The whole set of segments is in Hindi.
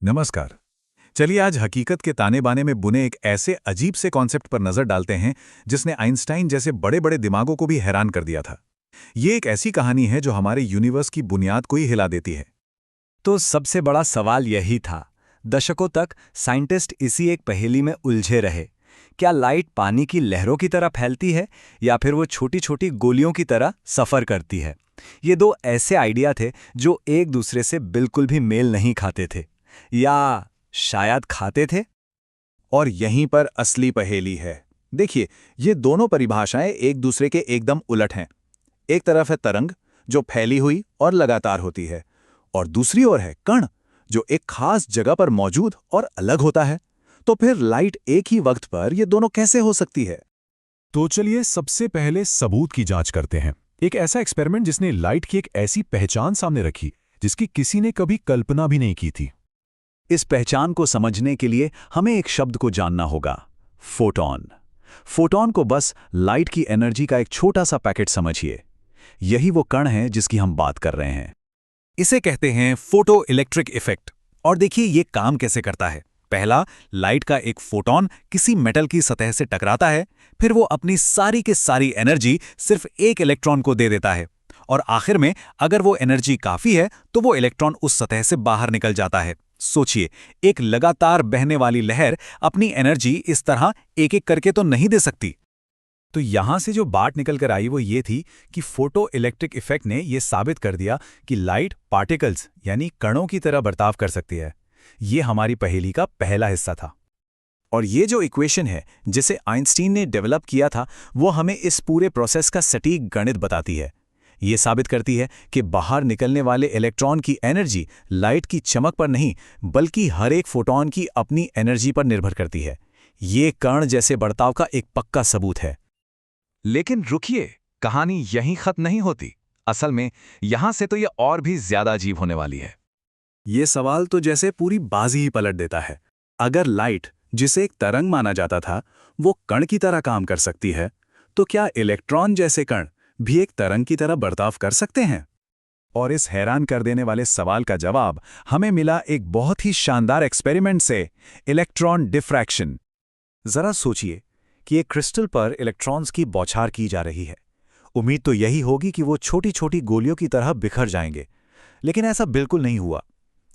नमस्कार। चलिए आज हकीकत के ताने बाने में बुने एक ऐसे अजीब से कॉन्सेप्ट पर नजर डालते हैं जिसने आइंस्टाइन जैसे बड़े बड़े दिमागों को भी हैरान कर दिया था। ये एक ऐसी कहानी है जो हमारे यूनिवर्स की बुनियाद को ही हिला देती है। तो सबसे बड़ा सवाल यही था। दशकों तक साइंटिस्ट इसी एक पहेली में उलझे रहे। क्या लाइट पानी की लहरों की तरह फैलती है या फिर वो छोटी छोटी गोलियों की तरह सफर करती है? ये दो ऐसे आइडिया थे जो एक दूसरे से बिल्कुल भी मेल नहीं खाते थे, या शायद खाते थे। और यहीं पर असली पहेली है। देखिए, ये दोनों परिभाषाएं एक दूसरे के एकदम उलट हैं। एक तरफ है तरंग जो फैली हुई और लगातार होती है, और दूसरी ओर है कण जो एक खास जगह पर मौजूद और अलग होता है। तो फिर लाइट एक ही वक्त पर ये दोनों कैसे हो सकती है? तो चलिए सबसे पहले सबूत की जांच करते हैं। एक ऐसा एक्सपेरिमेंट जिसने लाइट की एक ऐसी पहचान सामने रखी जिसकी किसी ने कभी कल्पना भी नहीं की थी। इस पहचान को समझने के लिए हमें एक शब्द को जानना होगा, फोटॉन। फोटॉन को बस लाइट की एनर्जी का एक छोटा सा पैकेट समझिए। यही वो कण है जिसकी हम बात कर रहे हैं। इसे कहते हैं फोटो इलेक्ट्रिक इफेक्ट। और देखिए ये काम कैसे करता है। पहला, लाइट का एक फोटॉन किसी मेटल की सतह से टकराता है, फिर वो अपनी सारी की सारी एनर्जी सिर्फ एक इलेक्ट्रॉन को दे देता है, और आखिर में अगर वो एनर्जी काफी है तो वो इलेक्ट्रॉन उस सतह से बाहर निकल जाता है। सोचिए, एक लगातार बहने वाली लहर अपनी एनर्जी इस तरह एक एक करके तो नहीं दे सकती। तो यहां से जो बात निकल कर आई वो ये थी कि फोटो इलेक्ट्रिक इफेक्ट ने ये साबित कर दिया कि लाइट पार्टिकल्स यानी कणों की तरह बर्ताव कर सकती है। ये हमारी पहेली का पहला हिस्सा था। और ये जो इक्वेशन है जिसे आइंस्टीन ने डेवलप किया था, वो हमें इस पूरे प्रोसेस का सटीक गणित बताती है। ये साबित करती है कि बाहर निकलने वाले इलेक्ट्रॉन की एनर्जी लाइट की चमक पर नहीं, बल्कि हर एक फोटॉन की अपनी एनर्जी पर निर्भर करती है। ये कण जैसे बर्ताव का एक पक्का सबूत है। लेकिन रुकिए, कहानी यहीं खत्म नहीं होती। असल में यहां से तो ये और भी ज्यादा अजीब होने वाली है। ये सवाल तो जैसे पूरी बाजी ही पलट देता है। अगर लाइट, जिसे एक तरंग माना जाता था, वो कण की तरह काम कर सकती है, तो क्या इलेक्ट्रॉन जैसे कण भी एक तरंग की तरह बर्ताव कर सकते हैं? और इस हैरान कर देने वाले सवाल का जवाब हमें मिला एक बहुत ही शानदार एक्सपेरिमेंट से, इलेक्ट्रॉन डिफ्रैक्शन। जरा सोचिए कि एक क्रिस्टल पर इलेक्ट्रॉन्स की बौछार की जा रही है। उम्मीद तो यही होगी कि वो छोटी छोटी गोलियों की तरह बिखर जाएंगे, लेकिन ऐसा बिल्कुल नहीं हुआ।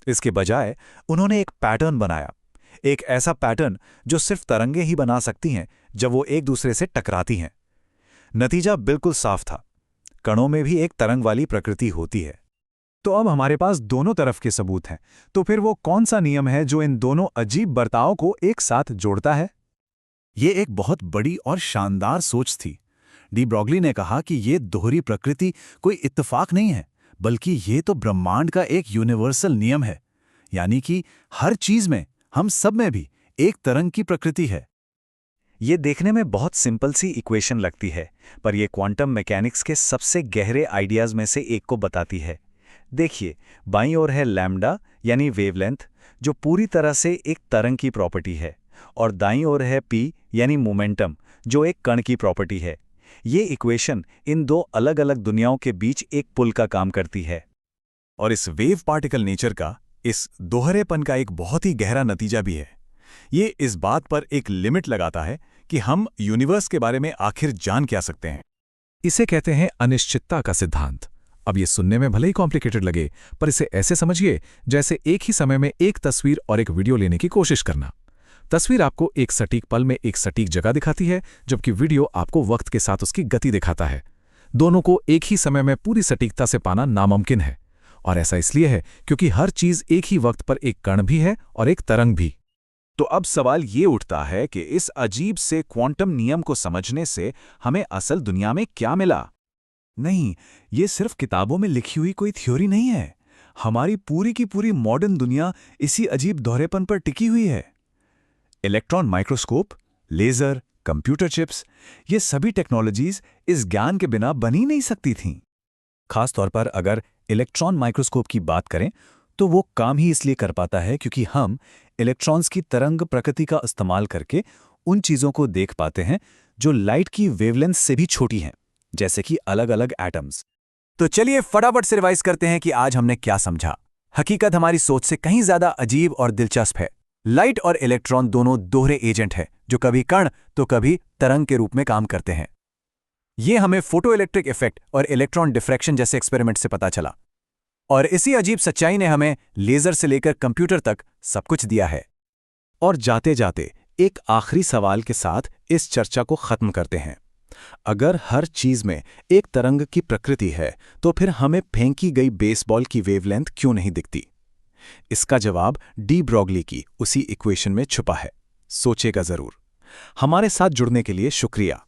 इसके बजाय उन्होंने एक पैटर्न बनाया, एक ऐसा पैटर्न जो सिर्फ तरंगे ही बना सकती हैं जब वो एक दूसरे से टकराती हैं। नतीजा बिल्कुल साफ था, कणों में भी एक तरंग वाली प्रकृति होती है। तो अब हमारे पास दोनों तरफ के सबूत हैं। तो फिर वो कौन सा नियम है जो इन दोनों अजीब बर्ताव को एक साथ जोड़ता है? ये एक बहुत बड़ी और शानदार सोच थी। डी ब्रॉगली ने कहा कि ये दोहरी प्रकृति कोई इत्तेफाक नहीं है, बल्कि ये तो ब्रह्मांड का एक यूनिवर्सल नियम है। यानी कि हर चीज में, हम सब में भी एक तरंग की प्रकृति है। ये देखने में बहुत सिंपल सी इक्वेशन लगती है, पर ये क्वांटम मैकेनिक्स के सबसे गहरे आइडियाज में से एक को बताती है। देखिए, बाईं ओर है लैम्डा यानी वेवलेंथ, जो पूरी तरह से एक तरंग की प्रॉपर्टी है, और दाईं ओर है पी यानी मोमेंटम, जो एक कण की प्रॉपर्टी है। ये इक्वेशन इन दो अलग अलग दुनियाओं के बीच एक पुल का काम करती है। और इस वेव पार्टिकल नेचर का, इस दोहरेपन का एक बहुत ही गहरा नतीजा भी है। ये इस बात पर एक लिमिट लगाता है कि हम यूनिवर्स के बारे में आखिर जान क्या सकते हैं। इसे कहते हैं अनिश्चितता का सिद्धांत। अब ये सुनने में भले ही कॉम्प्लिकेटेड लगे, पर इसे ऐसे समझिए जैसे एक ही समय में एक तस्वीर और एक वीडियो लेने की कोशिश करना। तस्वीर आपको एक सटीक पल में एक सटीक जगह दिखाती है, जबकि वीडियो आपको वक्त के साथ उसकी गति दिखाता है। दोनों को एक ही समय में पूरी सटीकता से पाना नामुमकिन है, और ऐसा इसलिए है क्योंकि हर चीज एक ही वक्त पर एक कण भी है और एक तरंग भी। तो अब सवाल ये उठता है कि इस अजीब से क्वांटम नियम को समझने से हमें असल दुनिया में क्या मिला? नहीं, ये सिर्फ किताबों में लिखी हुई कोई थ्योरी नहीं है। हमारी पूरी की पूरी मॉडर्न दुनिया इसी अजीब दोहरेपन पर टिकी हुई है। Electron microscope, laser, computer chips, ये सभी टेक्नोलॉजीज इस ज्ञान के बिना बन ही नहीं सकती थीं। खासतौर पर अगर इलेक्ट्रॉन माइक्रोस्कोप की बात करें, तो वो काम ही इसलिए कर पाता है क्योंकि हम इलेक्ट्रॉन्स की तरंग प्रकृति का इस्तेमाल करके उन चीज़ों को देख पाते हैं जो लाइट की वेवलेंथ से भी छोटी हैं, जैसे कि अलग अलग एटम्स। तो चलिए फटाफट से रिवाइज करते हैं कि आज हमने क्या समझा। हकीकत हमारी सोच से कहीं ज्यादा अजीब और दिलचस्प है। लाइट और इलेक्ट्रॉन दोनों दोहरे एजेंट हैं, जो कभी कण तो कभी तरंग के रूप में काम करते हैं। ये हमें फोटोइलेक्ट्रिक इफेक्ट और इलेक्ट्रॉन डिफ्रैक्शन जैसे एक्सपेरिमेंट से पता चला। और इसी अजीब सच्चाई ने हमें लेजर से लेकर कंप्यूटर तक सब कुछ दिया है। और जाते जाते एक आखिरी सवाल के साथ इस चर्चा को खत्म करते हैं। अगर हर चीज में एक तरंग की प्रकृति है, तो फिर हमें फेंकी गई बेसबॉल की वेवलेंथ क्यों नहीं दिखती? इसका जवाब डी ब्रॉगली की उसी इक्वेशन में छुपा है। सोचेगा जरूर। हमारे साथ जुड़ने के लिए शुक्रिया।